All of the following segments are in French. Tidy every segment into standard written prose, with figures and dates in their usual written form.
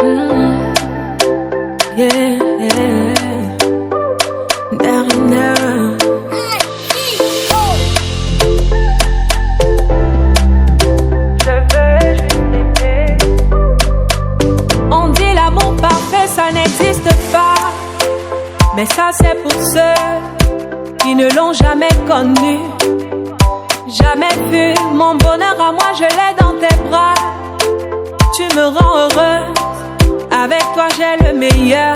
Yeah, Darina. On dit l'amour parfait, ça n'existe pas. Mais ça c'est pour ceux qui ne l'ont jamais connu. Jamais vu mon bonheur à moi, je l'ai dans tes bras. Tu me rends heureuse, avec toi j'ai le meilleur.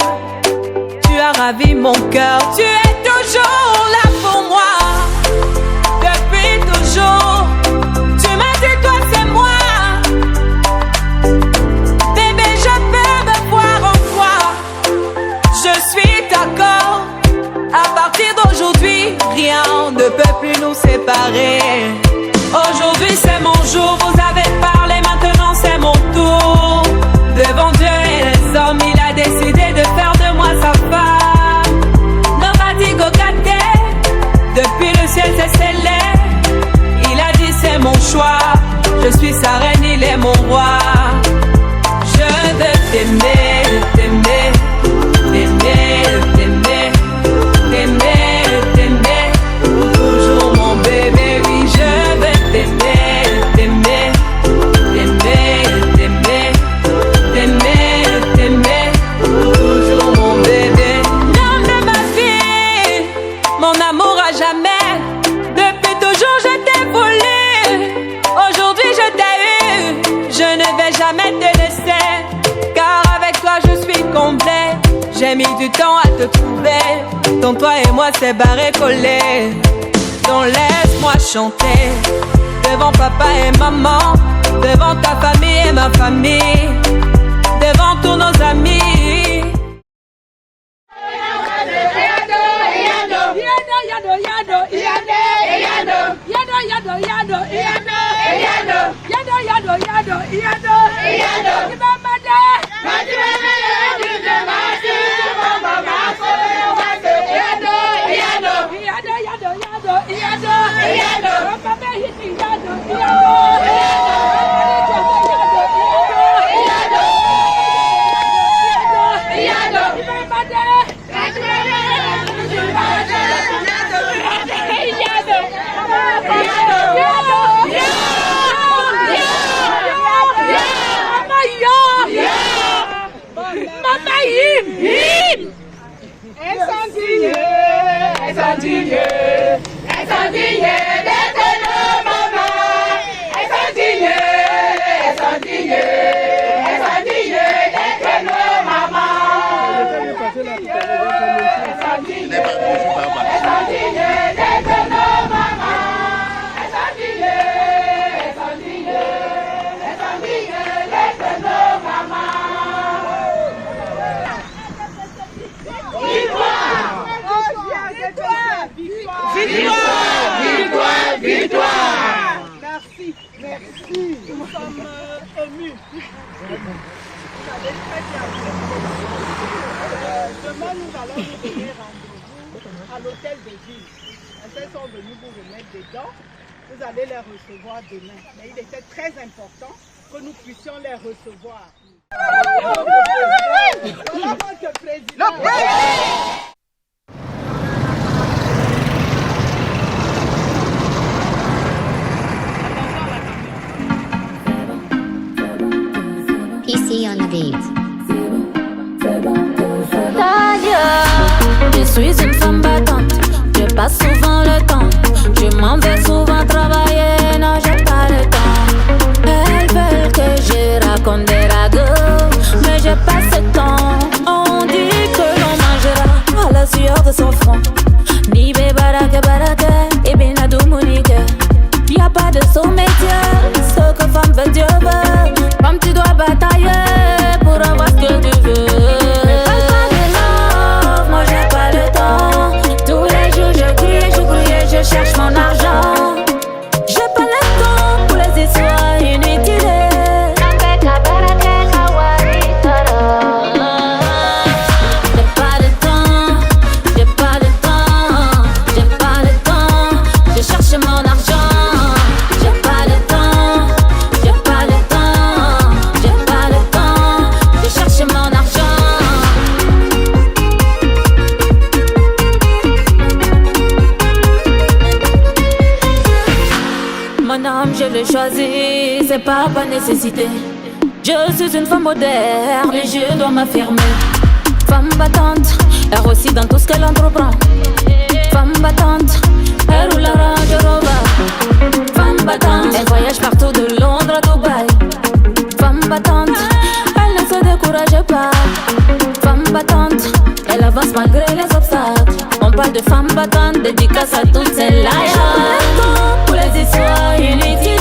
Tu as ravi mon cœur, tu es toujours là pour moi. Depuis toujours, tu m'as dit toi c'est moi. Bébé je peux me voir en toi. Je suis d'accord, à partir d'aujourd'hui, rien ne peut plus nous séparer. Aujourd'hui c'est mon jour, vous avez parlé, maintenant c'est mon tour. Devant Dieu et les hommes, il a décidé de faire de moi sa femme. Nobody go get there. Depuis le ciel c'est scellé. Il a dit c'est mon choix. Je suis sa reine, il est mon roi. Je veux t'aimer, t'aimer, t'aimer, t'aimer, t'aimer, t'aimer. Pour toujours mon bébé, oui je veux t'aimer, t'aimer, t'aimer, t'aimer, t'aimer, t'aimer. Pour toujours mon bébé. L'homme de ma vie, mon amour à jamais. Depuis toujours je t'ai voulu. Aujourd'hui je t'ai eu. Je ne vais jamais te laisser, car avec toi je suis complet. J'ai mis du temps à te trouver. Ton toi et moi c'est barré collé. Donc laisse-moi chanter devant papa et maman, devant ta famille et ma famille, devant tous nos amis. Merci, merci. Nous sommes émus. Demain, nous allons nous donner rendez-vous à l'hôtel de ville. Elles sont venues vous remettre des dents. Vous allez les recevoir demain. Mais il était très important que nous puissions les recevoir. Voilà votre président. PC on the beat. Je suis une femme battante, je passe souvent le temps. Je m'en vais souvent travailler, non j'ai pas le temps. Elles veulent que je raconte des ragots, mais j'ai pas ce temps. On dit que l'on mangera à la sueur de son front. Nibe barake barake, et binadou mounique. Y'a pas de saut métier, ce que femme veut Dieu veut. Femme tu dois batailler pour avoir ce que tu veux. Je cherche mon argent. J'ai pas le temps pour les histoires inutiles. J'ai pas de temps, j'ai pas de temps, j'ai pas de temps. Je cherche mon argent. J'ai pas de temps, j'ai pas de temps. choisi, c'est pas par nécessité. Je suis une femme moderne et je dois m'affirmer. Femme battante, elle réussit dans tout ce qu'elle entreprend. Femme battante, elle roule la Range Rover. Femme battante, elle voyage partout de Londres à Dubaï. Femme battante, elle ne se décourage pas. Femme battante, elle avance malgré les obstacles. On parle de femme battante, dédicace à toutes ces lions. Pour les histoires inutiles.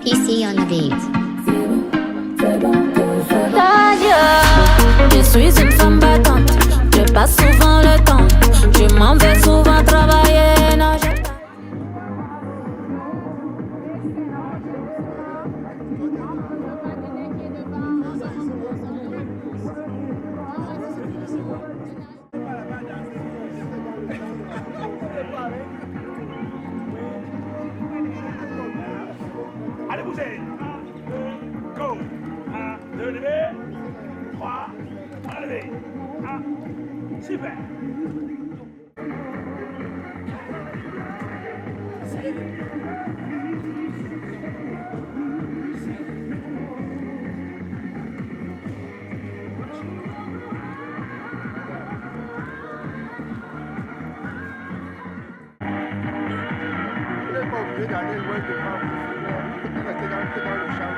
PC on the beat. Je suis une femme battante, je passe souvent le temps. Je m'en vais souvent travailler. Non, j'ai pas. Allez, bougez. 1, 2, go. 1, 2, levé. 3, enlevé. 1, super. Vous n'êtes pas obligé d'aller loin de moi. Vous pouvez rester dans le champ.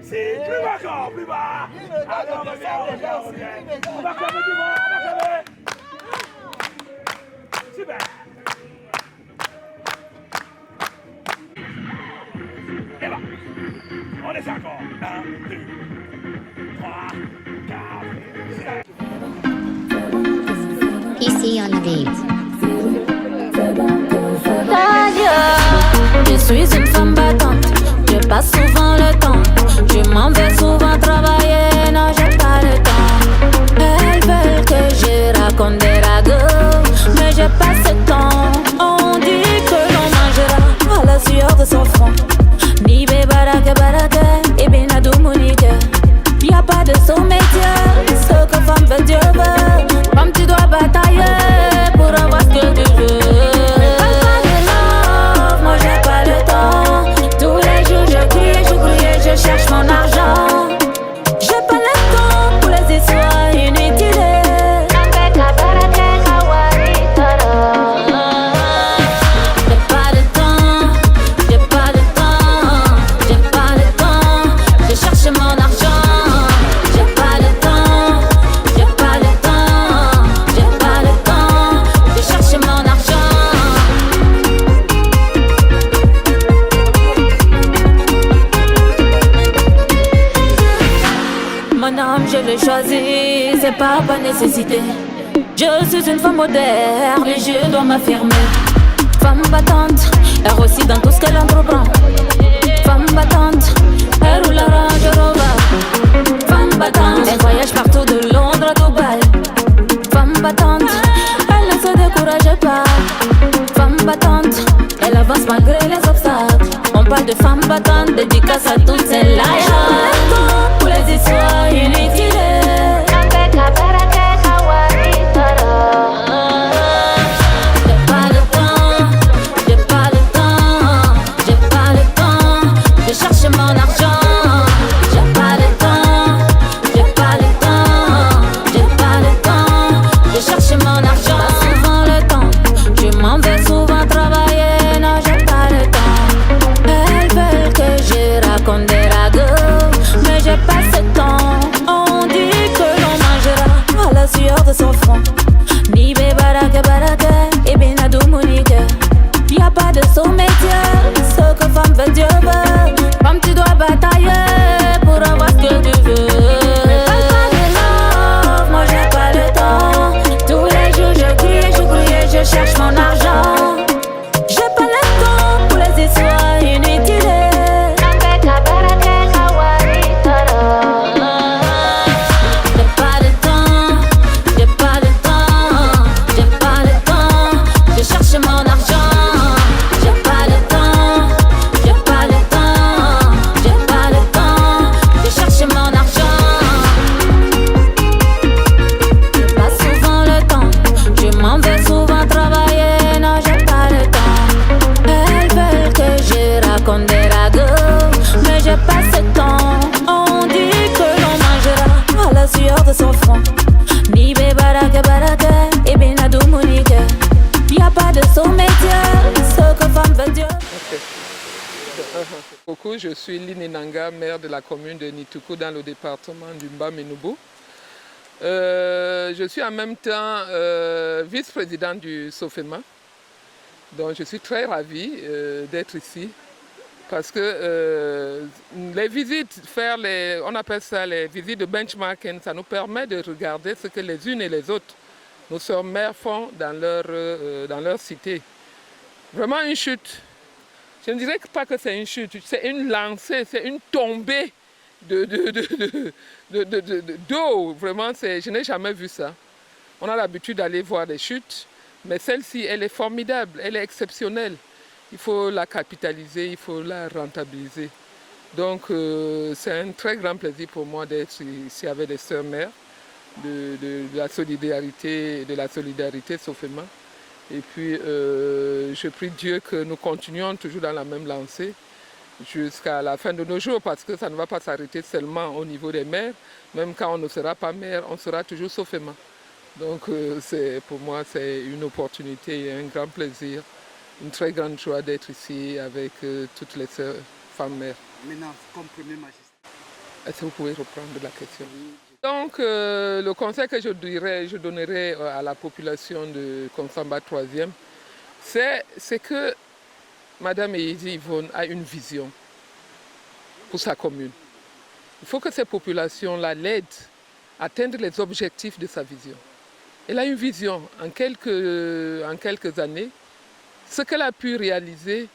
C'est plus bas encore, plus bas. Allez, on revient. On va crever du monde, on va crever. Super. Et là, on essaie encore. 1, 2, 3, 4, 5. PC on the beat. Je suis une femme battante, je passe souvent le temps. Je m'en vais souvent travailler, non j'ai pas le temps. Elles veulent que je raconte des ragots, mais j'ai pas ce temps. On dit que l'on mangera à la sueur de son front. Ni baraka baraka, et benadou monique. Y'a pas de sommet, ce que femme veut Dieu veut. Femme pas nécessité. Je suis une femme moderne et je dois m'affirmer. Femme battante, elle réussit dans tout ce qu'elle entreprend. Femme battante, elle roule la Range Rover. Femme battante, elle voyage partout de Londres à Dubaï. Femme battante, elle ne se décourage pas. Femme battante, elle avance malgré les obstacles. On parle de femme battante, dédicace à toutes celles là. Pour les histoires inutiles. Je suis Line Nanga, maire de la commune de Nituku dans le département du Mbamenoubou. Je suis en même temps vice-président du SOFEMA. Donc je suis très ravie d'être ici parce que les visites, on appelle ça les visites de benchmarking, ça nous permet de regarder ce que les unes et les autres, nos sœurs mères font dans leur cité. Vraiment une chute. Je ne dirais pas que c'est une chute, c'est une lancée, c'est une tombée d'eau. Vraiment, je n'ai jamais vu ça. On a l'habitude d'aller voir des chutes, mais celle-ci, elle est formidable, elle est exceptionnelle. Il faut la capitaliser, il faut la rentabiliser. Donc, c'est un très grand plaisir pour moi d'être ici avec des sœurs mères, de la solidarité SOFEMA. Et puis, je prie Dieu que nous continuions toujours dans la même lancée jusqu'à la fin de nos jours, parce que ça ne va pas s'arrêter seulement au niveau des maires. Même quand on ne sera pas maire, on sera toujours SOFEMA. Donc, pour moi, c'est une opportunité et un grand plaisir, une très grande joie d'être ici avec toutes les sœurs, femmes mères. Maintenant, comme Premier magistrat. Est-ce que vous pouvez reprendre la question? Donc, le conseil que je donnerai à la population de Konsamba 3e, c'est que Mme Eyezi Yvonne a une vision pour sa commune. Il faut que ces populations-là l'aident à atteindre les objectifs de sa vision. Elle a une vision en quelques années. Ce qu'elle a pu réaliser,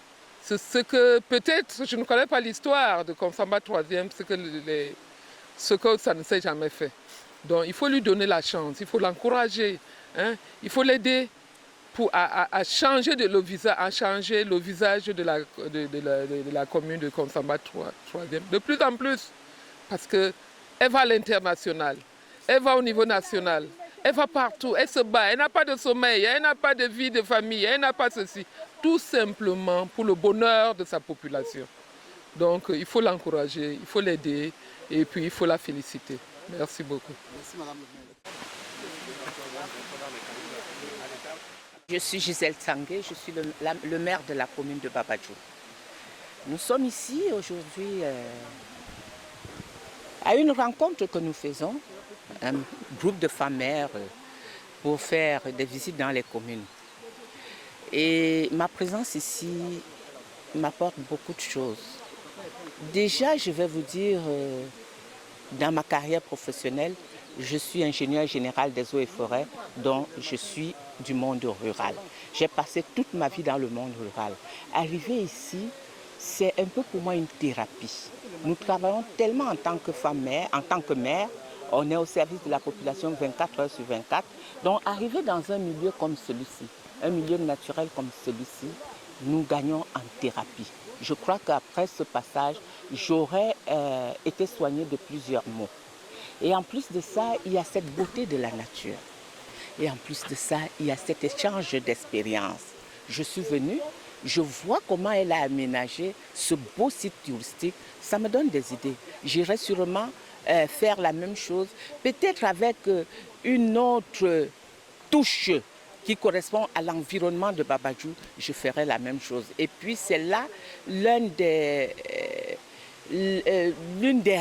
c'est ce que peut-être, je ne connais pas l'histoire de Konsamba 3e, ce que ça ne s'est jamais fait. Donc il faut lui donner la chance, il faut l'encourager, hein? Il faut l'aider à changer le visage de la commune de Konsamba 3e. De plus en plus, parce qu'elle va à l'international, elle va au niveau national, elle va partout, elle se bat, elle n'a pas de sommeil, elle n'a pas de vie de famille, elle n'a pas ceci. Tout simplement pour le bonheur de sa population. Donc il faut l'encourager, il faut l'aider et puis il faut la féliciter. Merci beaucoup. Merci, Madame. Je suis Gisèle Tsangé, je suis le maire de la commune de Babadjou. Nous sommes ici aujourd'hui à une rencontre que nous faisons, un groupe de femmes mères pour faire des visites dans les communes. Et ma présence ici m'apporte beaucoup de choses. Déjà, je vais vous dire, dans ma carrière professionnelle, Je suis ingénieur général des eaux et forêts, donc je suis du monde rural. J'ai passé toute ma vie dans le monde rural. Arriver ici, c'est un peu pour moi une thérapie. Nous travaillons tellement en tant que femme mère, en tant que mère, on est au service de la population 24 heures sur 24. Donc arriver dans un milieu comme celui-ci, un milieu naturel comme celui-ci, nous gagnons en thérapie. Je crois qu'après ce passage, j'aurais été soignée de plusieurs maux. Et en plus de ça, il y a cette beauté de la nature. Et en plus de ça, il y a cet échange d'expériences. Je suis venue, je vois comment elle a aménagé ce beau site touristique. Ça me donne des idées. J'irai sûrement faire la même chose, peut-être avec une autre touche qui correspond à l'environnement de Babadjou, je ferai la même chose. Et puis c'est là l'une des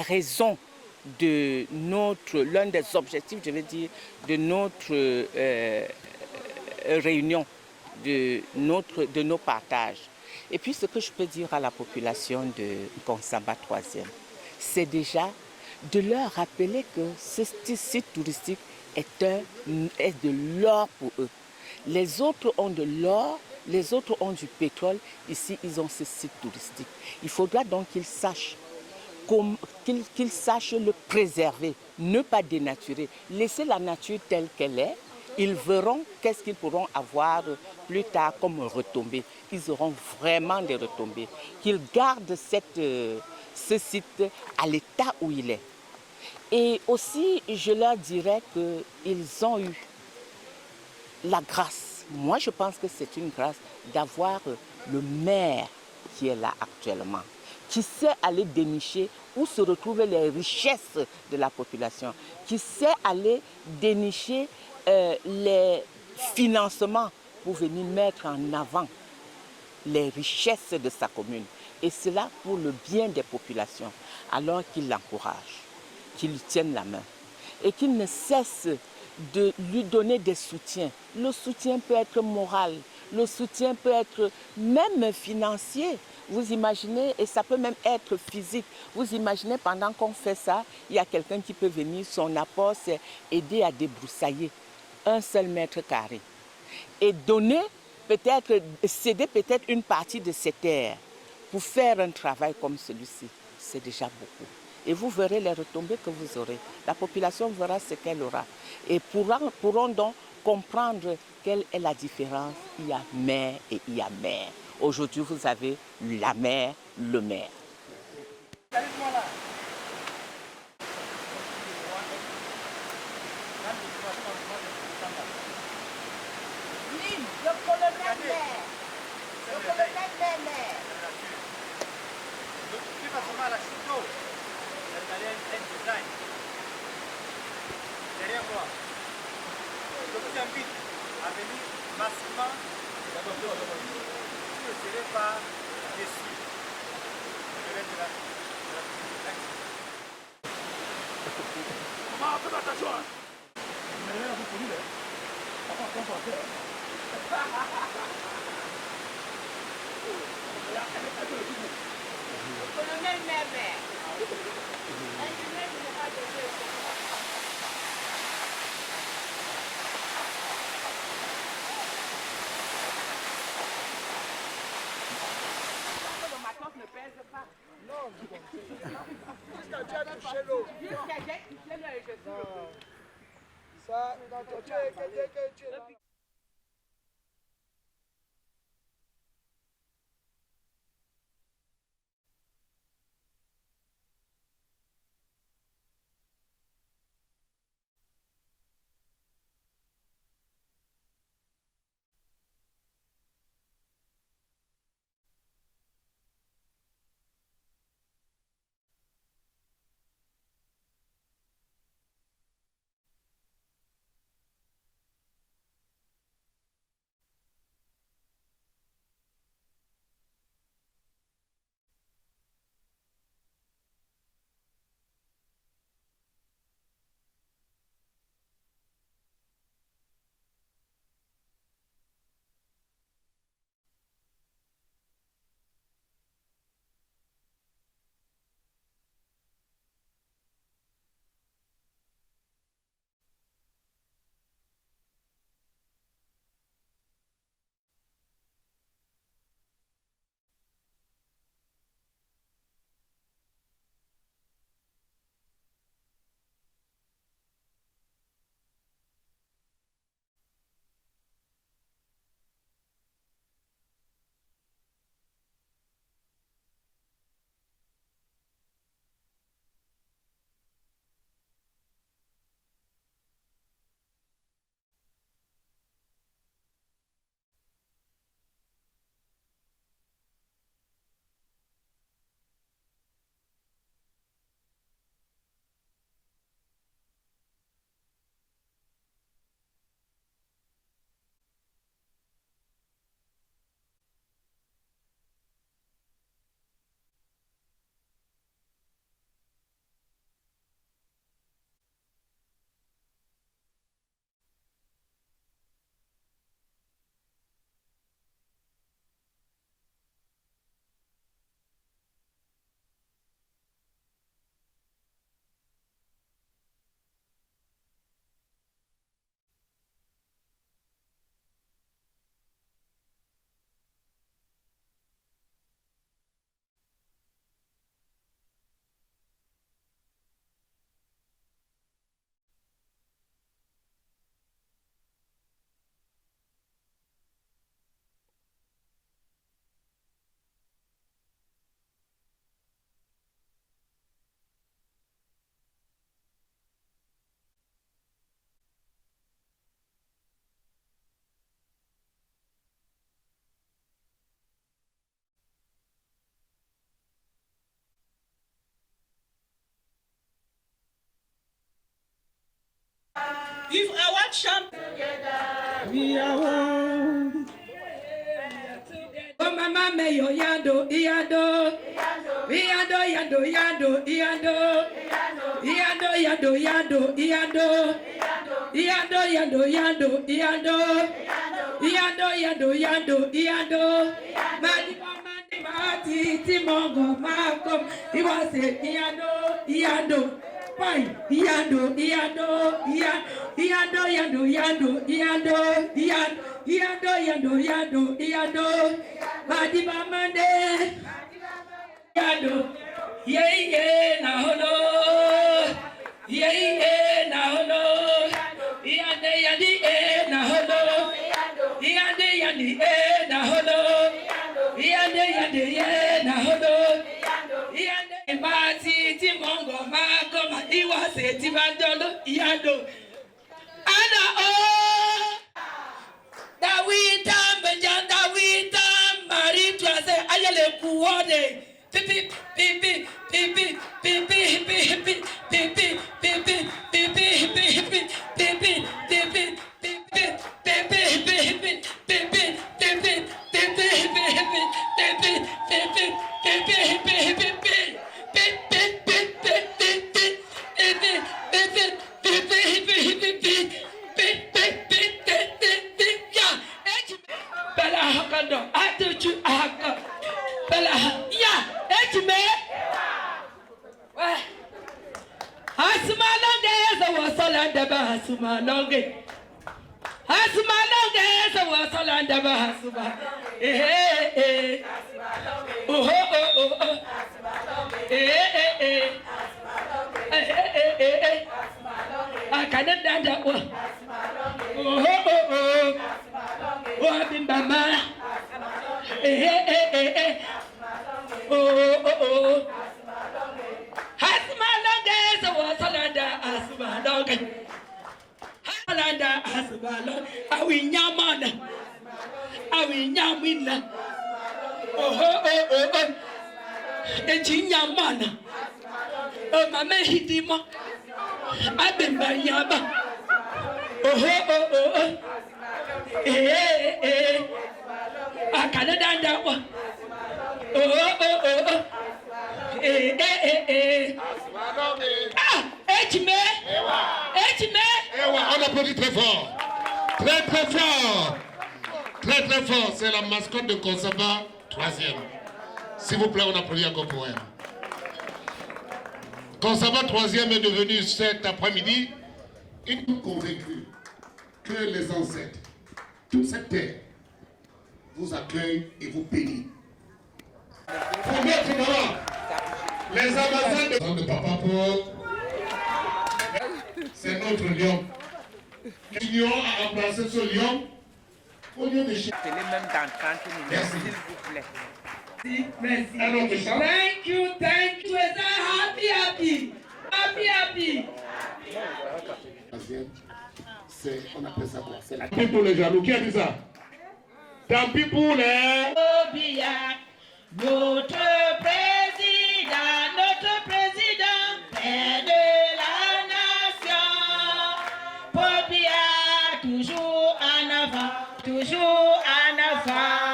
raisons de l'un des objectifs, je vais dire, de notre réunion, de nos partages. Et puis ce que je peux dire à la population de Konsamba 3e, c'est déjà de leur rappeler que ce site touristique est de l'or pour eux. Les autres ont de l'or, les autres ont du pétrole. Ici, ils ont ce site touristique. Il faudra donc qu'ils sachent le préserver, ne pas dénaturer, laisser la nature telle qu'elle est. Ils verront qu'est-ce qu'ils pourront avoir plus tard comme retombées. Ils auront vraiment des retombées. Qu'ils gardent ce site à l'état où il est. Et aussi, je leur dirais qu'ils ont eu la grâce. Moi, je pense que c'est une grâce d'avoir le maire qui est là actuellement, qui sait aller dénicher où se retrouvent les richesses de la population, qui sait aller dénicher les financements pour venir mettre en avant les richesses de sa commune. Et cela pour le bien des populations. Alors qu'il l'encourage, qu'il lui tienne la main et qu'il ne cesse de lui donner des soutiens. Le soutien peut être moral, le soutien peut être même financier. Vous imaginez, et ça peut même être physique. Vous imaginez, pendant qu'on fait ça, il y a quelqu'un qui peut venir, son apport, c'est aider à débroussailler un seul mètre carré. Et donner, peut-être, céder peut-être une partie de ses terres pour faire un travail comme celui-ci. C'est déjà beaucoup. Et vous verrez les retombées que vous aurez. La population verra ce qu'elle aura. Et pourront donc comprendre quelle est la différence. Il y a maire et il y a maire. Aujourd'hui, vous avez la mère, le maire. Derrière moi, je vous invite à venir massivement. Vous ne serez pas déçus. Je vais te la maman, faites attention. Mais là, vous pouvez. Papa, comment on fait? Colonel Mermer. Ingénieur général des eaux et forêts. Le matos ne pèse pas. Non, jusqu'à tu as touché l'eau. Jusqu'à j'ai touché l'eau et je suis revenu. Ça, dans ton tu es là. If our champ, We are one. Oh mama me yo yando, yando, yando, yando, yando, yando, yando, yando, yando, yando, yando, yando, yando, yando, yando, yando, yando, yando. Madi mama mati timongo makom. He was it yando, yando. Pai, yando, yando, yando, yando, yando, yando, yando, yando, yando, yando, Madi Mamande, yando, yeah, na holo, yeah, na holo, yande, yandi, na holo, yande, yandi, na holo, yande, yandi, na holo, yande. Mati timongo makoma iwase tibandolo yando ana o Dawita benjan Dawita mari twase ayele kuode pipi pipi pipi pipi pipi pipi pipi pipi pipi pipi pipi Asumalonge asa wasalanda bahasuba eh oh akana danda oh bimbama oh asumalonge asa wasalanda asumalonge Alanda asbalo awinyamana awinyamina oh ejinyamana o mama hidima abemba yaba oh akana danda wa oh ejime on applaudit très fort. Très très fort. Très très fort. C'est la mascotte de Konsamba 3e. S'il vous plaît, on applaudit encore pour elle. Konsamba 3e est devenue cet après-midi une convaincue que les ancêtres, toute cette terre, vous accueillent et vous bénissent. Pour mettre devant les Amazones de Papa Paul, c'est notre lion. L'union a remplacé ce lion au lieu de chez. C'est les mêmes dans 30 minutes, s'il vous plaît. Merci. Alors, Thank you. Happy. On appelle ça quoi? C'est la. Tant pis pour les jaloux. Qui a dit ça? Tant pis pour les. Notre président est de la nation. Popia, toujours en avant, toujours en avant.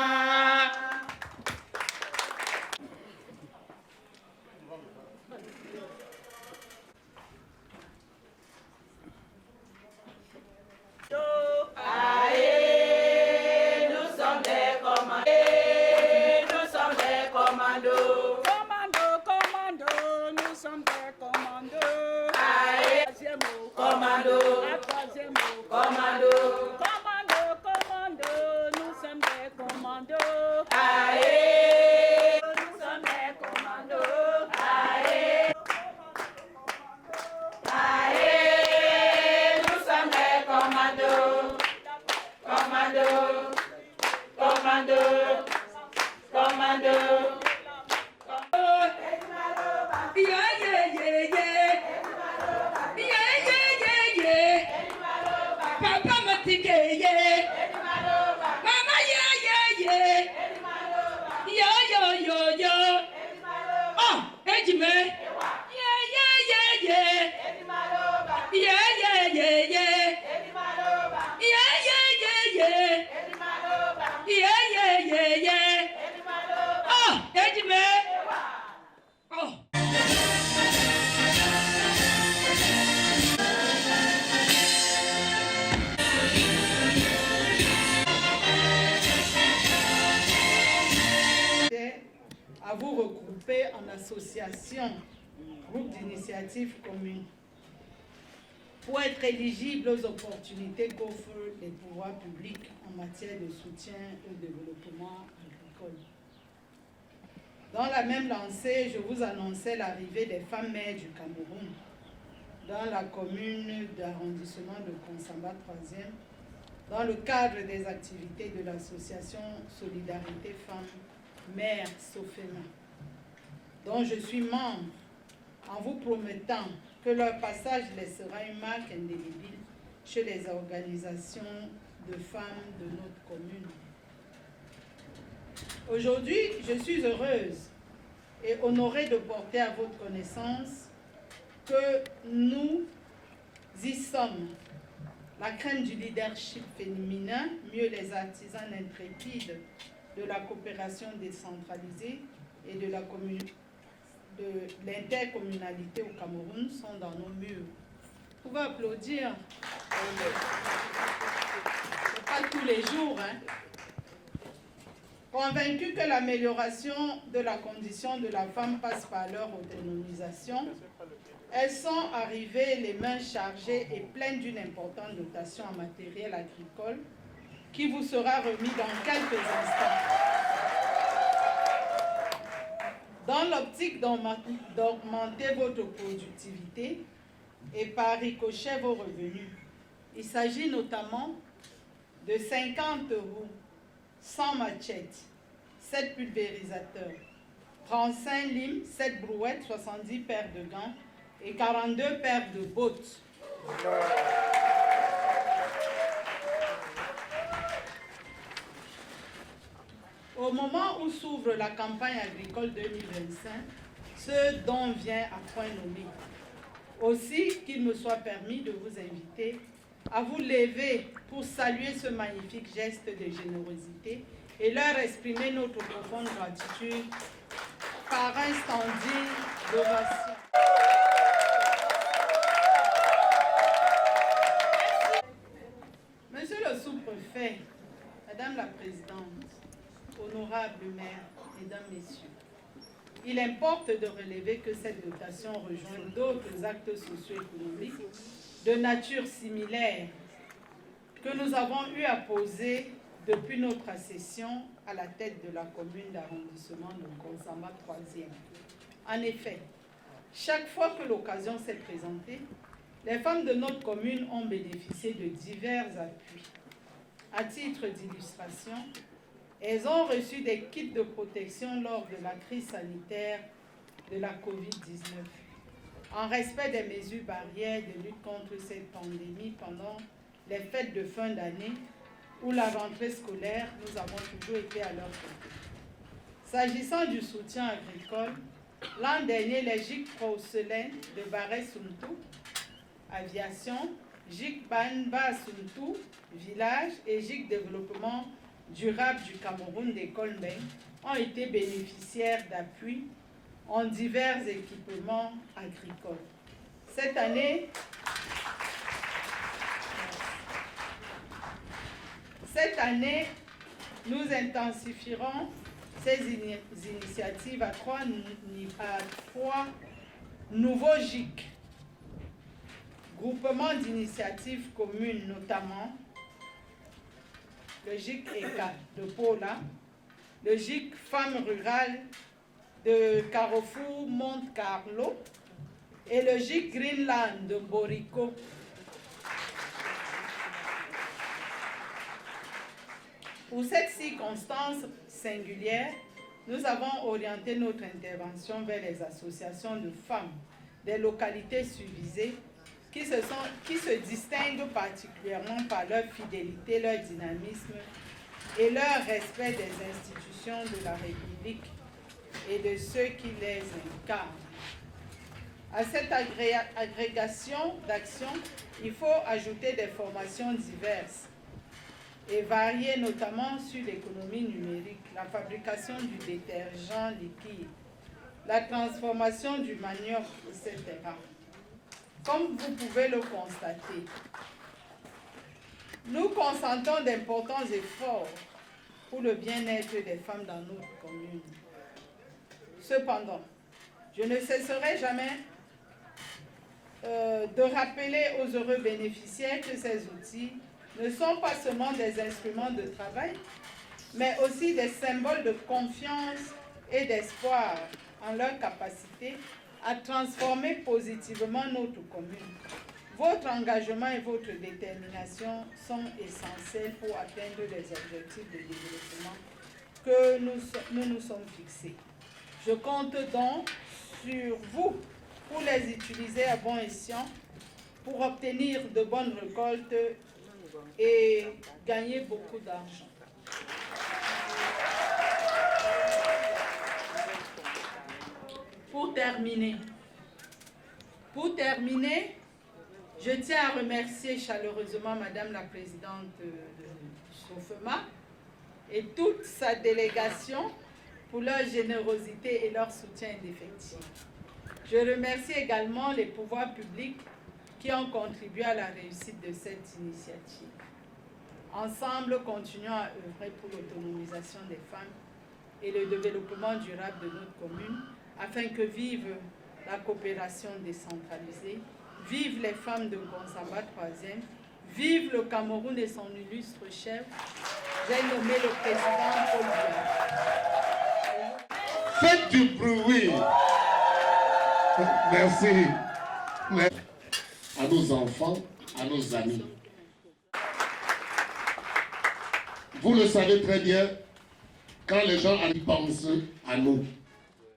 Aïe, nous sommes des commandos. Nous sommes des commandos. Commando, nous sommes des commandos. Aïe, commando. Troisième mot. Commando. Commando, nous sommes des commandos. Aïe, nous sommes des commandos. Aïe, nous sommes des commandos. Commando. Papa Matike, mama à vous regrouper en association, groupe d'initiative commune, pour être éligible aux opportunités qu'offrent les pouvoirs publics en matière de soutien au développement agricole. Dans la même lancée, je vous annonçais l'arrivée des femmes mères du Cameroun dans la commune d'arrondissement de Konsamba 3e, dans le cadre des activités de l'association Solidarité Femmes Mères Sofema, dont je suis membre, en vous promettant que leur passage laissera une marque indélébile chez les organisations de femmes de notre commune. Aujourd'hui, je suis heureuse et honorée de porter à votre connaissance que nous y sommes, la crème du leadership féminin, mieux les artisans intrépides de la coopération décentralisée et de l'intercommunalité au Cameroun sont dans nos murs. Vous pouvez applaudir. Ce n'est pas tous les jours, hein. Convaincus que l'amélioration de la condition de la femme passe par leur autonomisation, elles sont arrivées les mains chargées et pleines d'une importante dotation en matériel agricole qui vous sera remis dans quelques instants. Dans l'optique d'augmenter votre productivité et par ricochet vos revenus, il s'agit notamment de 50 roues, 100 machettes, 7 pulvérisateurs, 35 limes, 7 brouettes, 70 paires de gants et 42 paires de bottes. Au moment où s'ouvre la campagne agricole 2025, ce don vient à point nommé. Aussi qu'il me soit permis de vous inviter à vous lever pour saluer ce magnifique geste de générosité et leur exprimer notre profonde gratitude par un standing d'ovation. Monsieur le sous-préfet, Madame la Présidente, honorables maires, Mesdames, Messieurs, il importe de relever que cette dotation rejoint d'autres actes socio-économiques de nature similaire que nous avons eu à poser depuis notre accession à la tête de la commune d'arrondissement de Konsamba 3e. En effet, chaque fois que l'occasion s'est présentée, les femmes de notre commune ont bénéficié de divers appuis. À titre d'illustration, elles ont reçu des kits de protection lors de la crise sanitaire de la COVID-19, en respect des mesures barrières de lutte contre cette pandémie pendant les fêtes de fin d'année ou la rentrée scolaire, nous avons toujours été à leur côté. S'agissant du soutien agricole, l'an dernier, les GIC porcelaines de Barré-Soumtou, Aviation, GIC Banba-Soumtou, Village et GIC Développement durable du Cameroun des Colbeng ont été bénéficiaires d'appui en divers équipements agricoles. Cette année, nous intensifierons ces initiatives à trois nouveaux GIC, groupements d'initiatives communes notamment, le GIC ECA de Pola, le GIC Femmes Rurales de Carrefour Monte Carlo et le GIC Greenland de Borico. Pour cette circonstance singulière, nous avons orienté notre intervention vers les associations de femmes des localités subvisées qui se distinguent particulièrement par leur fidélité, leur dynamisme et leur respect des institutions de la République et de ceux qui les incarnent. À cette agrégation d'actions, il faut ajouter des formations diverses et variées, notamment sur l'économie numérique, la fabrication du détergent liquide, la transformation du manioc, etc. Comme vous pouvez le constater, nous consentons d'importants efforts pour le bien-être des femmes dans notre commune. Cependant, je ne cesserai jamais de rappeler aux heureux bénéficiaires que ces outils ne sont pas seulement des instruments de travail, mais aussi des symboles de confiance et d'espoir en leur capacité à transformer positivement notre commune. Votre engagement et votre détermination sont essentiels pour atteindre les objectifs de développement que nous sommes fixés. Je compte donc sur vous pour les utiliser à bon escient, pour obtenir de bonnes récoltes et gagner beaucoup d'argent. Pour terminer, je tiens à remercier chaleureusement Madame la Présidente de SOFEMA et toute sa délégation pour leur générosité et leur soutien indéfectible. Je remercie également les pouvoirs publics qui ont contribué à la réussite de cette initiative. Ensemble, continuons à œuvrer pour l'autonomisation des femmes et le développement durable de notre commune, afin que vive la coopération décentralisée, vive les femmes de Konsamba 3e, vive le Cameroun et son illustre chef. J'ai nommé le président Paul Biya. Faites du bruit. Merci. À nos enfants, à nos amis. Vous le savez très bien, quand les gens y pensent à nous.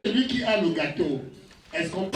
Celui qui a le gâteau, est-ce qu'on...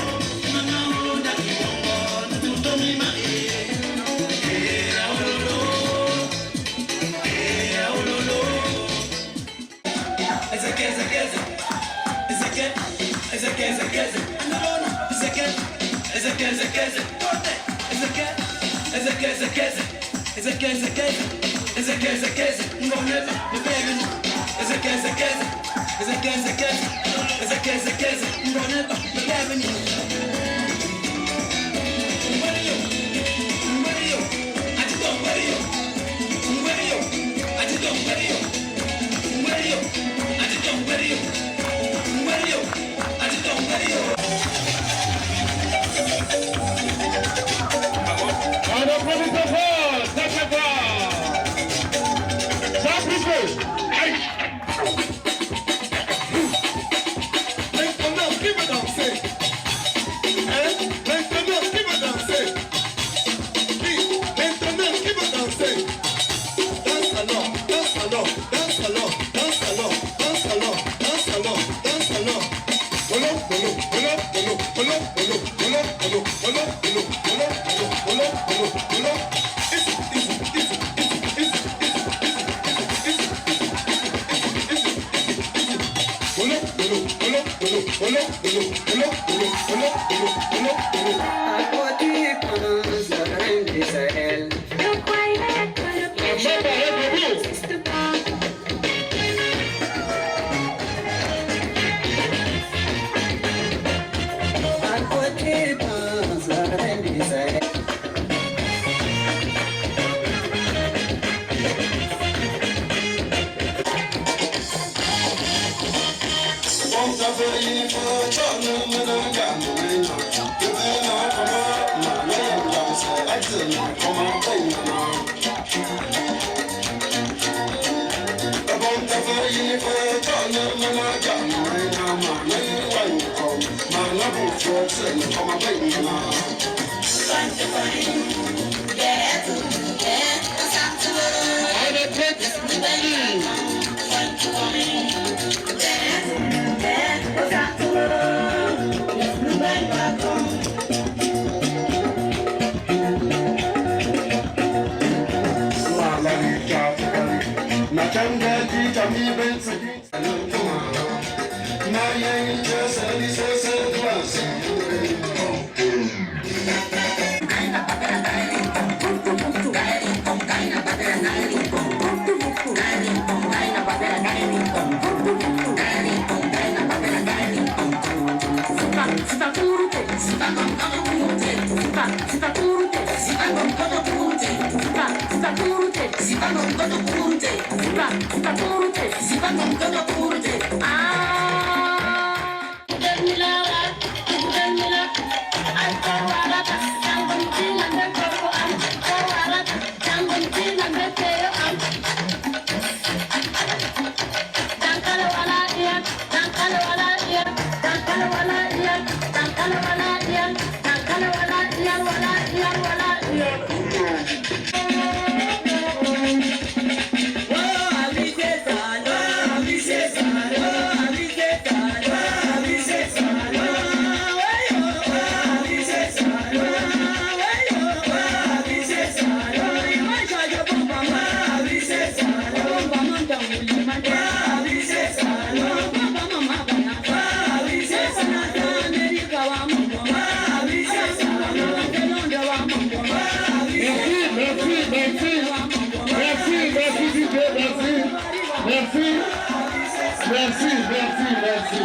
Merci, merci, merci.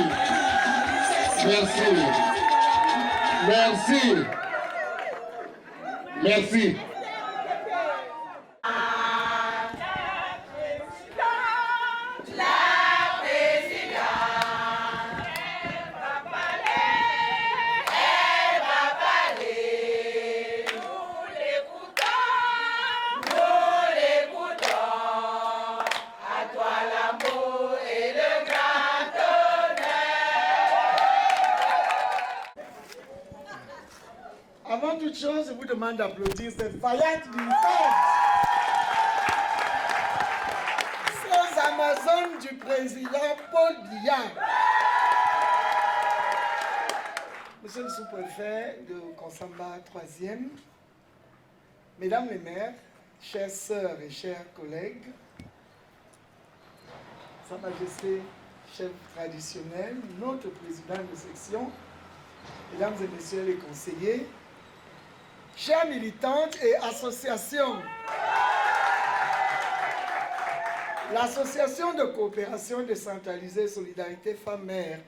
Merci. Merci. Merci. Avant toute chose, je vous demande d'applaudir cette vaillante militante. Ces Amazones du président Paul Biya. Monsieur le sous-préfet de Konsamba 3e, Mesdames les maires, chères sœurs et chers collègues, Sa Majesté, chef traditionnel, notre président de section, Mesdames et Messieurs les conseillers, chères militantes et associations, l'Association de coopération décentralisée Solidarité Femmes-Mères,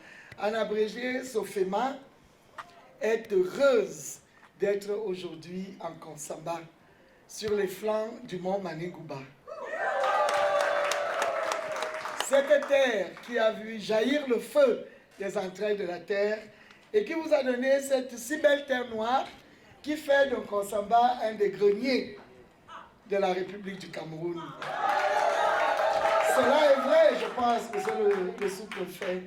en abrégé SOFEMA, est heureuse d'être aujourd'hui en Konsamba, sur les flancs du mont Maningouba. Cette terre qui a vu jaillir le feu des entrailles de la terre et qui vous a donné cette si belle terre noire qui fait de Konsamba un des greniers de la République du Cameroun. Cela est vrai, je pense, monsieur le sous-préfet,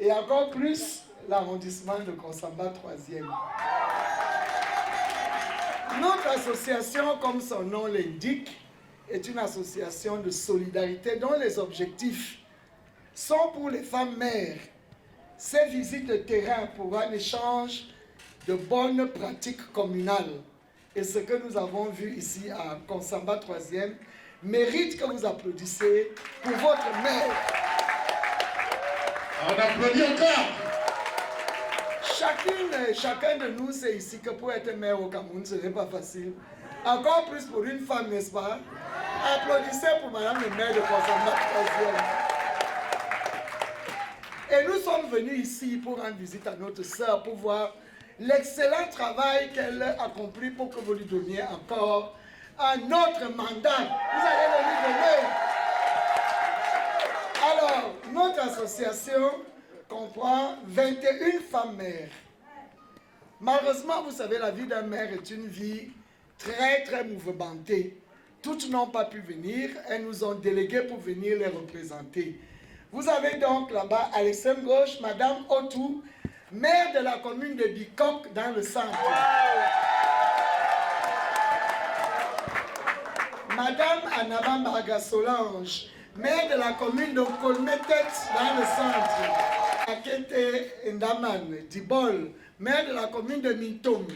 et encore plus l'arrondissement de Konsamba 3e. Notre association, comme son nom l'indique, est une association de solidarité dont les objectifs sont pour les femmes mères ces visites de terrain pour un échange de bonnes pratiques communales. Et ce que nous avons vu ici à Konsamba 3e mérite que vous applaudissez pour votre mère. On applaudit encore. Chacun de nous sait ici que pour être mère au Cameroun, ce n'est pas facile. Encore plus pour une femme, n'est-ce pas? Applaudissez pour Madame le maire de Konsamba 3e. Et nous sommes venus ici pour rendre visite à notre sœur, pour voir l'excellent travail qu'elle accomplit pour que vous lui donniez encore un autre mandat. Vous allez le lui donner. Alors, notre association comprend 21 femmes mères. Malheureusement, vous savez, la vie d'un maire est une vie très, très mouvementée. Toutes n'ont pas pu venir. Elles nous ont déléguées pour venir les représenter. Vous avez donc là-bas, à l'extrême gauche, Madame Otou, maire de la commune de Bikok dans le centre. Madame Anaba Marga Solange, maire de la commune de Kolmetet dans le centre. Akete Ndaman Dibol, maire de la commune de Mintom.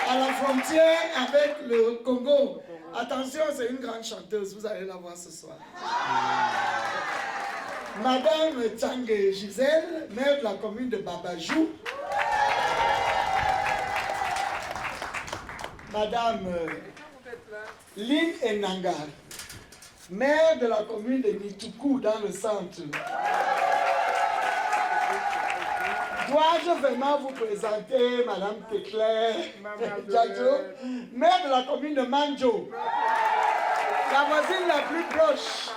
À la frontière avec le Congo. Attention, c'est une grande chanteuse, vous allez la voir ce soir. Madame Tchangé Gisèle, maire de la commune de Babajou. Madame Lynn Enanga, maire de la commune de Nituku dans le centre. Dois-je vraiment vous présenter Madame Teclair Djadjo, maire de la commune de Manjo, la voisine la plus proche.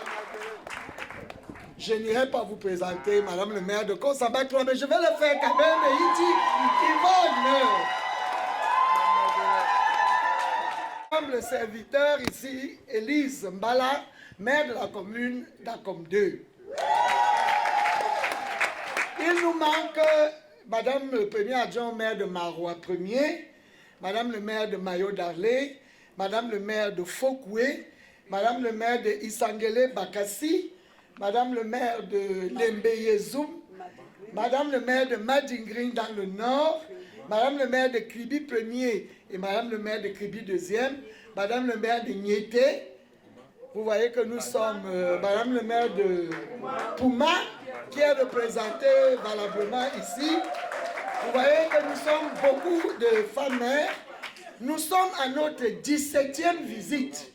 Je n'irai pas vous présenter Madame le maire de Konsamba 3, mais je vais le faire quand même. Et il dit Yvonne. Le serviteur ici, Élise Mbala, maire de la commune d'Akom 2. Il nous manque Madame le premier adjoint maire de Marois 1er, Madame le maire de Mayo Darlé, Madame le maire de Fokoué, Madame le maire de Isangele Bakassi, Madame le maire de Lembeyezoum, Madame le maire de Madingring dans le nord, Madame le maire de Kribi 1er et Madame le maire de Kribi 2e, Madame le maire de Niété. Vous voyez que nous sommes Madame le maire de Pouma, qui est représentée valablement ici. Vous voyez que nous sommes beaucoup de femmes mères. Nous sommes à notre 17e visite.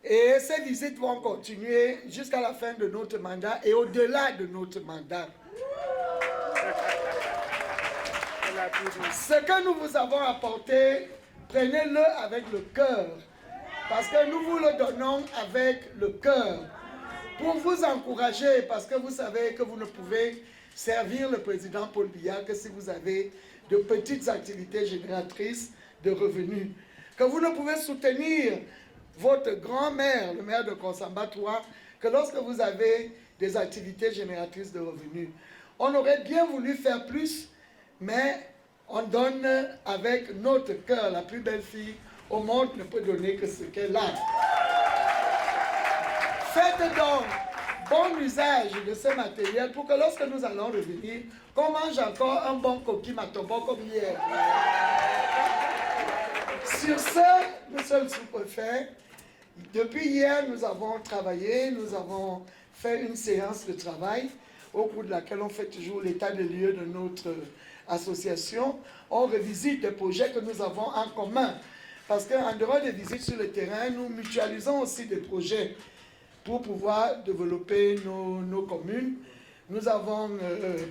Et ces visites vont continuer jusqu'à la fin de notre mandat et au-delà de notre mandat. Ce que nous vous avons apporté, prenez-le avec le cœur. Parce que nous vous le donnons avec le cœur. Pour vous encourager, parce que vous savez que vous ne pouvez servir le président Paul Biya que si vous avez de petites activités génératrices de revenus. Que vous ne pouvez soutenir votre grand-mère, le maire de Konsamba 3, que lorsque vous avez des activités génératrices de revenus. On aurait bien voulu faire plus, mais on donne avec notre cœur. La plus belle fille au monde ne peut donner que ce qu'elle a. Faites donc bon usage de ce matériel pour que lorsque nous allons revenir, qu'on mange encore un bon coquille matombo comme hier. Sur ce, monsieur le sous-préfet, depuis hier, nous avons travaillé, nous avons fait une séance de travail au cours de laquelle on fait toujours l'état des lieux de notre association. On revisite des projets que nous avons en commun. Parce qu'en dehors des visites sur le terrain, nous mutualisons aussi des projets pour pouvoir développer nos communes. Nous avons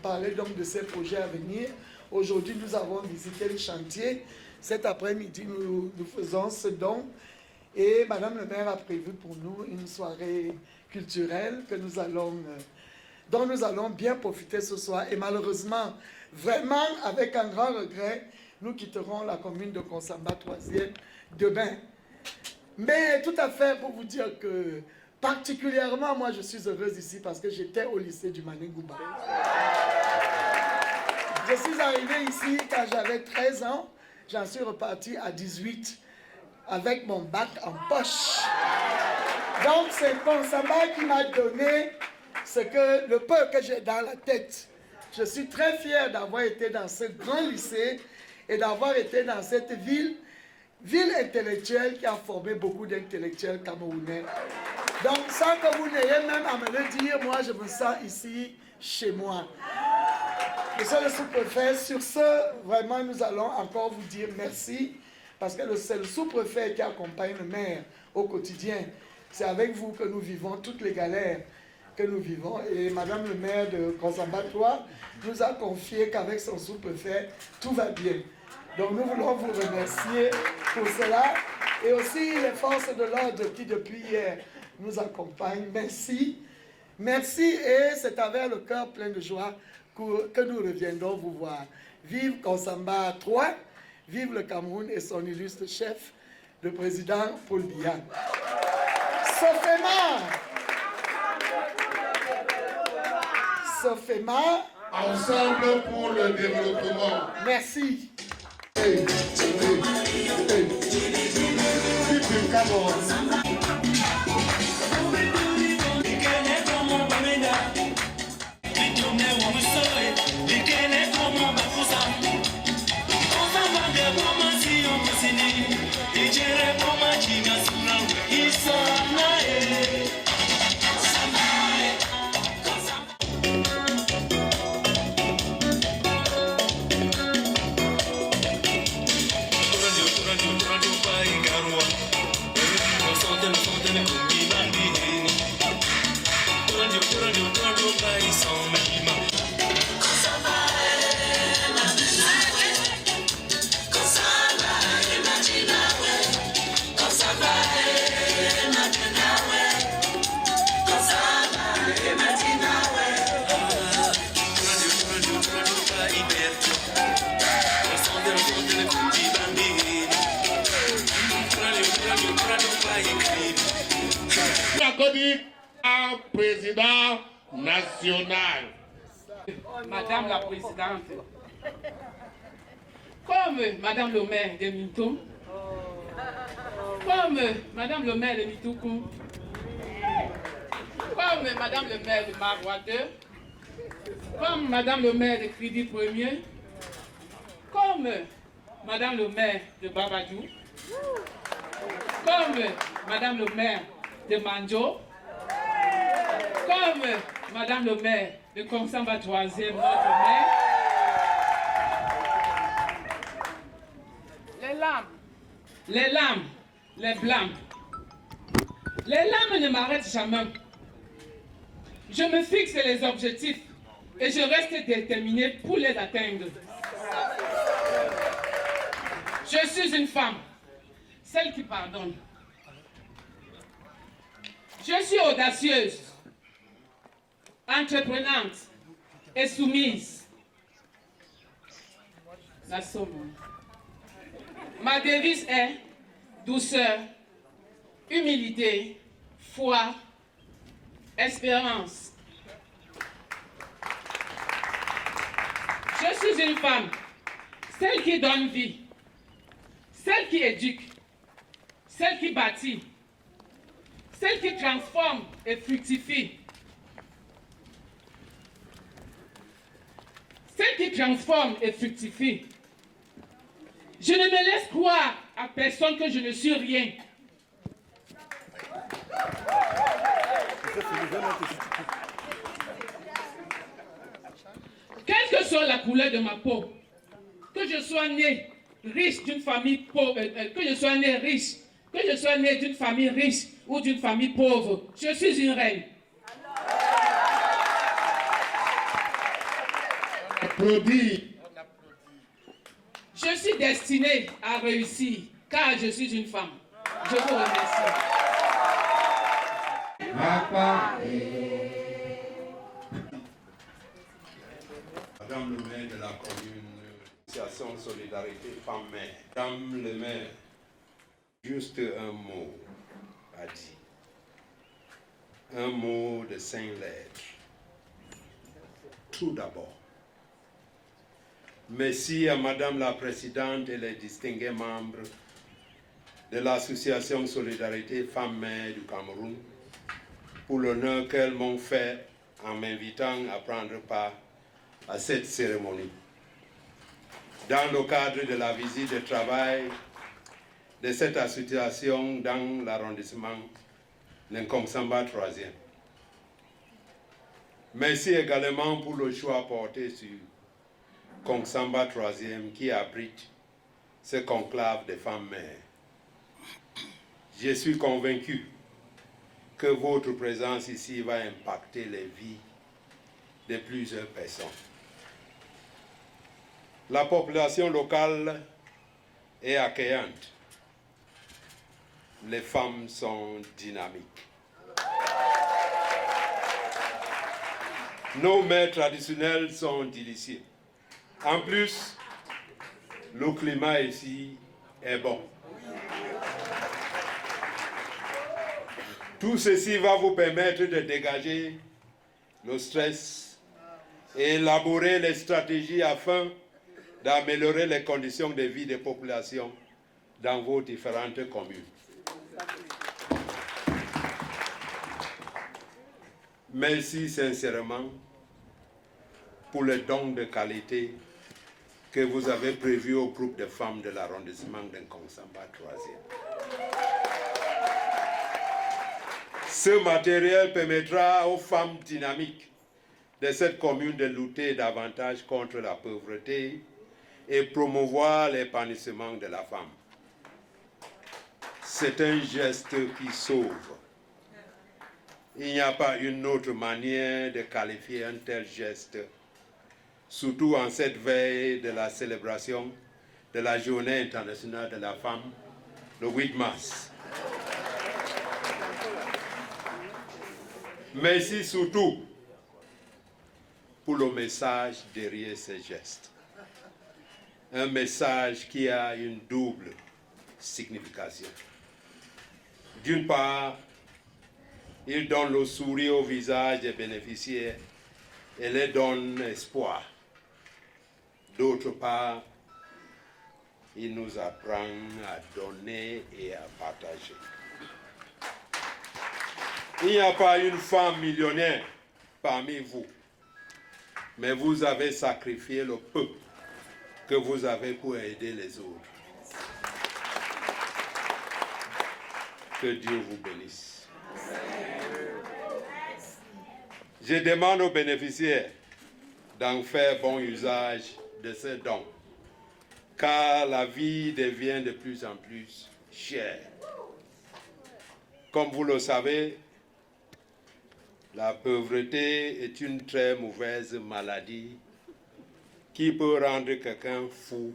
parlé donc de ces projets à venir. Aujourd'hui, nous avons visité le chantier. Cet après-midi, nous faisons ce don. Et Madame le maire a prévu pour nous une soirée culturelle que nous allons, dont nous allons bien profiter ce soir. Et malheureusement, vraiment avec un grand regret, nous quitterons la commune de Konsamba 3e demain. Mais tout à fait pour vous dire que particulièrement, moi je suis heureuse ici parce que j'étais au lycée du Maningouba. Je suis arrivée ici quand j'avais 13 ans, j'en suis reparti à 18 avec mon bac en poche. Donc c'est Konsamba qui m'a donné le peu que j'ai dans la tête. Je suis très fier d'avoir été dans ce grand lycée et d'avoir été dans cette ville intellectuelle qui a formé beaucoup d'intellectuels camerounais. Donc sans que vous n'ayez même à me le dire, moi je me sens ici chez moi. Monsieur le sous-préfet, sur ce, vraiment nous allons encore vous dire merci parce que c'est le sous-préfet qui accompagne le maire au quotidien. C'est avec vous que nous vivons toutes les galères que nous vivons. Et Madame le maire de Konsamba 3 nous a confié qu'avec son sous-préfet, tout va bien. Donc nous voulons vous remercier pour cela. Et aussi les forces de l'ordre qui depuis hier nous accompagnent. Merci. Merci et c'est avec le cœur plein de joie que nous reviendrons vous voir. Vive Konsamba 3, vive le Cameroun et son illustre chef, le président Paul Biya. Sofema. Ensemble pour le développement. Merci. Hey. Président national. Madame la Présidente, comme Madame le maire de Mintou, comme Madame le maire de Mitoukou, comme Madame le maire de Marois 2, comme Madame le maire de Kridi 1er, comme Madame le maire de Babadou, comme Madame le maire de Manjo, comme Madame le maire de Konsamba 3e, notre maire, les lames, les blâmes, Les larmes ne m'arrêtent jamais. Je me fixe les objectifs et je reste déterminée pour les atteindre. Je suis une femme, celle qui pardonne. Je suis audacieuse, entreprenante et soumise. La somme. Ma devise est douceur, humilité, foi, espérance. Je suis une femme, celle qui donne vie, celle qui éduque, celle qui bâtit, celle qui transforme et fructifie. Celle qui transforme et fructifie. Je ne me laisse croire à personne que je ne suis rien. Quelle que soit la couleur de ma peau, que je sois né riche d'une famille pauvre, que je sois né riche, que je sois né d'une famille riche ou d'une famille pauvre, je suis une reine. Applaudis. Je suis destinée à réussir car je suis une femme. Je vous remercie. Madame le maire de la commune, Association Solidarité Femmes-Mères. Madame le maire, juste un mot à dire. Un mot de 5 lettres. Tout d'abord, merci à Madame la Présidente et les distingués membres de l'Association Solidarité Femmes-Mères du Cameroun pour l'honneur qu'elles m'ont fait en m'invitant à prendre part à cette cérémonie. Dans le cadre de la visite de travail de cette association dans l'arrondissement Nkongsamba 3e. Merci également pour le choix porté sur Nkongsamba 3e qui abrite ce conclave de femmes-mères. Je suis convaincu que votre présence ici va impacter les vies de plusieurs personnes. La population locale est accueillante. Les femmes sont dynamiques. Nos mères traditionnelles sont délicieuses. En plus, le climat ici est bon. Tout ceci va vous permettre de dégager le stress et élaborer les stratégies afin d'améliorer les conditions de vie des populations dans vos différentes communes. Merci sincèrement pour le don de qualité que vous avez prévu au groupe de femmes de l'arrondissement de Nkongsamba 3e. Ce matériel permettra aux femmes dynamiques de cette commune de lutter davantage contre la pauvreté et promouvoir l'épanouissement de la femme. C'est un geste qui sauve. Il n'y a pas une autre manière de qualifier un tel geste, surtout en cette veille de la célébration de la Journée internationale de la femme, le 8 mars. Merci surtout pour le message derrière ces gestes. Un message qui a une double signification. D'une part, il donne le sourire au visage des bénéficiaires et les donne espoir. D'autre part, il nous apprend à donner et à partager. Il n'y a pas une femme millionnaire parmi vous, mais vous avez sacrifié le peu que vous avez pour aider les autres. Que Dieu vous bénisse. Je demande aux bénéficiaires d'en faire bon usage de ces dons, car la vie devient de plus en plus chère. Comme vous le savez, la pauvreté est une très mauvaise maladie qui peut rendre quelqu'un fou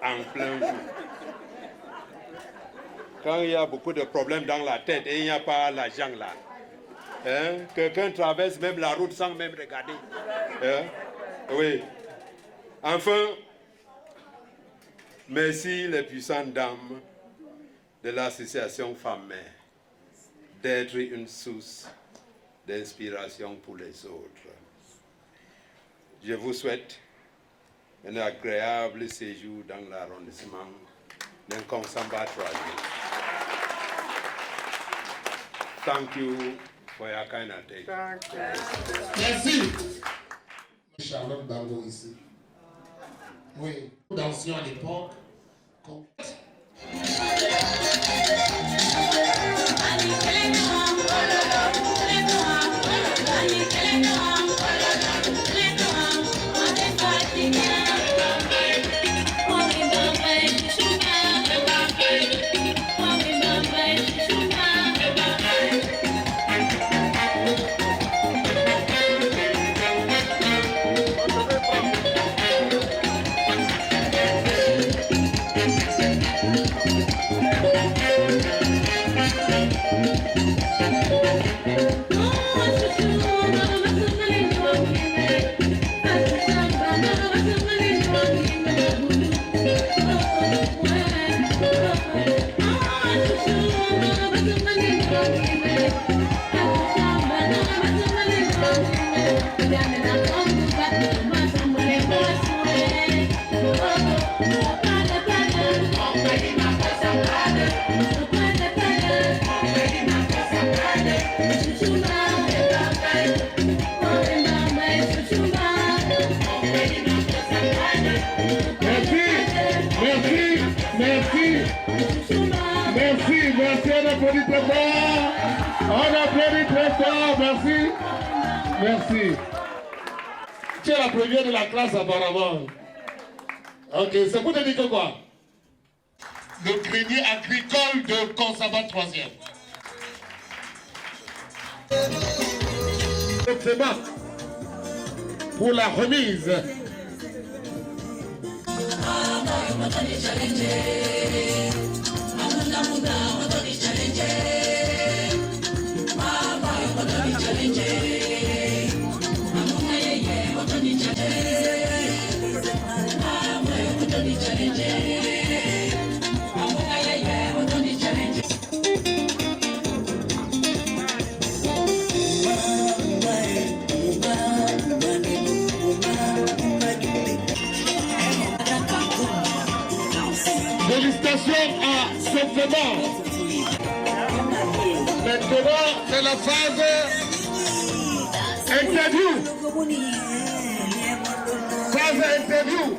en plein jour. Quand il y a beaucoup de problèmes dans la tête et il n'y a pas l'argent là, hein, quelqu'un traverse même la route sans même regarder. Hein? Oui. Enfin, merci les puissantes dames de l'association Femmes Mères d'être une source d'inspiration pour les autres. Je vous souhaite un agréable séjour dans l'arrondissement d'un Konsamba 3e. Thank you for your kind attention. Merci. Charlotte Bango ici. Oui, nous dansions à l'époque. Merci. Tu es la première de la classe apparemment. Ok, c'est pour te dire que quoi? Le grenier agricole de Konsamba 3e. C'est bon pour la remise. Félicitations à Sofema. Maintenant, c'est la phase interview. Phase interview.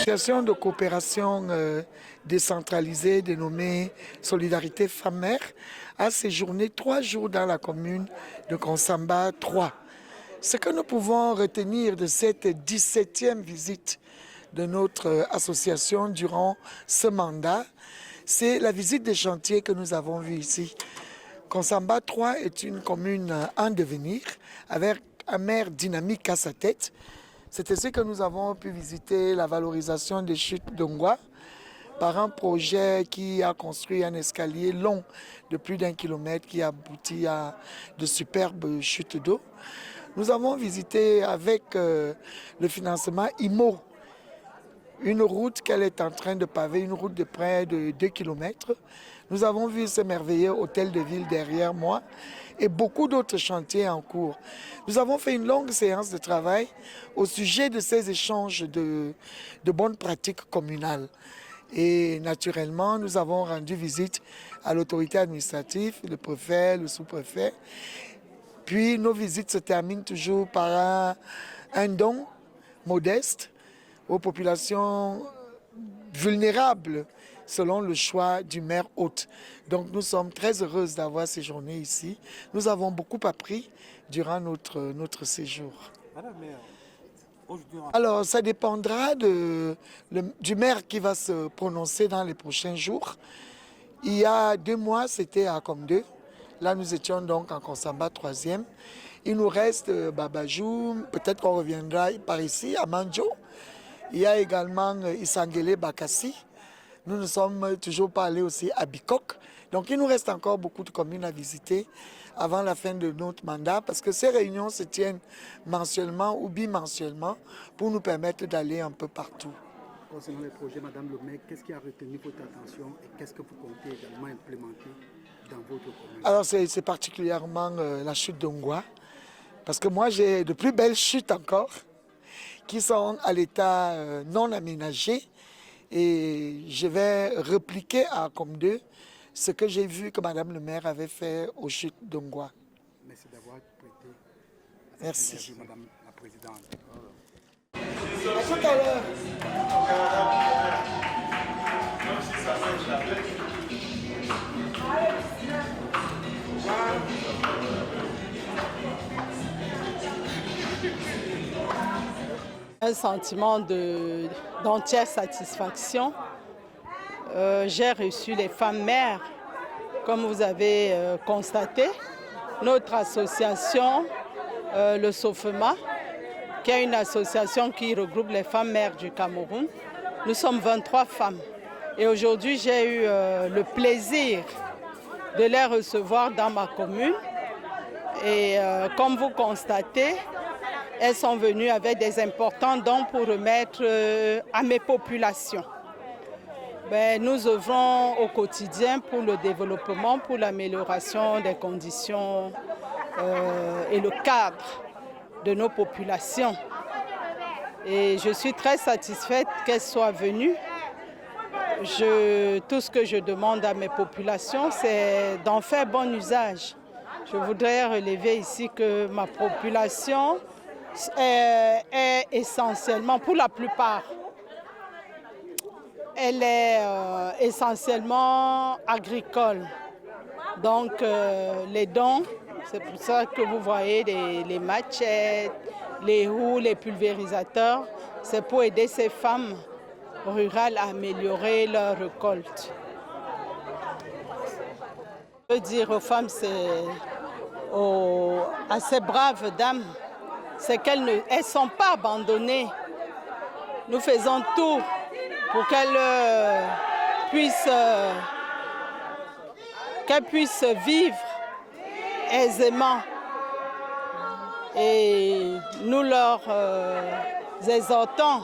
L'association de coopération décentralisée dénommée Solidarité Femmes-Mères a séjourné 3 jours dans la commune de Konsamba 3. Ce que nous pouvons retenir de cette 17e visite de notre association durant ce mandat, c'est la visite des chantiers que nous avons vus ici. Konsamba 3 est une commune en devenir avec un maire dynamique à sa tête. C'est ainsi que nous avons pu visiter la valorisation des chutes d'Ongwa par un projet qui a construit un escalier long de plus d'1 kilomètre qui aboutit à de superbes chutes d'eau. Nous avons visité avec le financement IMO une route qu'elle est en train de paver, une route de près de 2 kilomètres. Nous avons vu ce merveilleux hôtel de ville derrière moi et beaucoup d'autres chantiers en cours. Nous avons fait une longue séance de travail au sujet de ces échanges de bonnes pratiques communales. Et naturellement, nous avons rendu visite à l'autorité administrative, le préfet, le sous-préfet. Puis nos visites se terminent toujours par un don modeste aux populations vulnérables selon le choix du maire hôte. Donc nous sommes très heureuses d'avoir séjourné ici. Nous avons beaucoup appris durant notre séjour. Alors ça dépendra du maire qui va se prononcer dans les prochains jours. Il y a 2 mois, c'était à Comdeu. Là, nous étions donc en Konsamba 3e. Il nous reste Babajou, peut-être qu'on reviendra par ici, à Mandjo. Il y a également Isangele Bakassi. Nous ne sommes toujours pas allés aussi à Bikok. Donc il nous reste encore beaucoup de communes à visiter avant la fin de notre mandat parce que ces réunions se tiennent mensuellement ou bimensuellement pour nous permettre d'aller un peu partout. Concernant les projets, Madame le maire, qu'est-ce qui a retenu votre attention et qu'est-ce que vous comptez également implémenter dans votre commune? Alors c'est particulièrement la chute d'Ongwa parce que moi j'ai de plus belles chutes encore qui sont à l'état non aménagé et je vais répliquer à Comdeu ce que j'ai vu que Madame le maire avait fait aux chutes d'Ongwa. Merci d'avoir prêté. Merci. Madame la Présidente. À tout à l'heure. Un sentiment d'entière satisfaction. J'ai reçu les femmes mères, comme vous avez constaté. Notre association, le SOFEMA, qui est une association qui regroupe les femmes mères du Cameroun. Nous sommes 23 femmes. Et aujourd'hui, j'ai eu le plaisir de les recevoir dans ma commune. Et comme vous constatez, elles sont venues avec des importants dons pour remettre à mes populations. Nous œuvrons au quotidien pour le développement, pour l'amélioration des conditions et le cadre de nos populations. Et je suis très satisfaite qu'elles soient venues. Tout ce que je demande à mes populations, c'est d'en faire bon usage. Je voudrais relever ici que ma population est essentiellement, pour la plupart, elle est essentiellement agricole. Donc les dons, c'est pour ça que vous voyez les machettes, les roues, les pulvérisateurs, c'est pour aider ces femmes rurales à améliorer leur récolte. Je veux dire aux femmes, à ces braves dames, c'est qu'elles ne sont pas abandonnées. Nous faisons tout pour qu'elles puissent vivre aisément. Et nous leur exhortons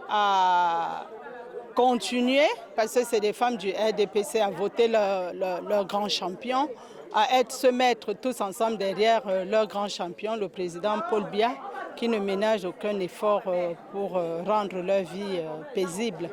à continuer, parce que c'est des femmes du RDPC à voter leur grand champion, à se mettre tous ensemble derrière leur grand champion, le président Paul Biya, qui ne ménage aucun effort pour rendre leur vie paisible.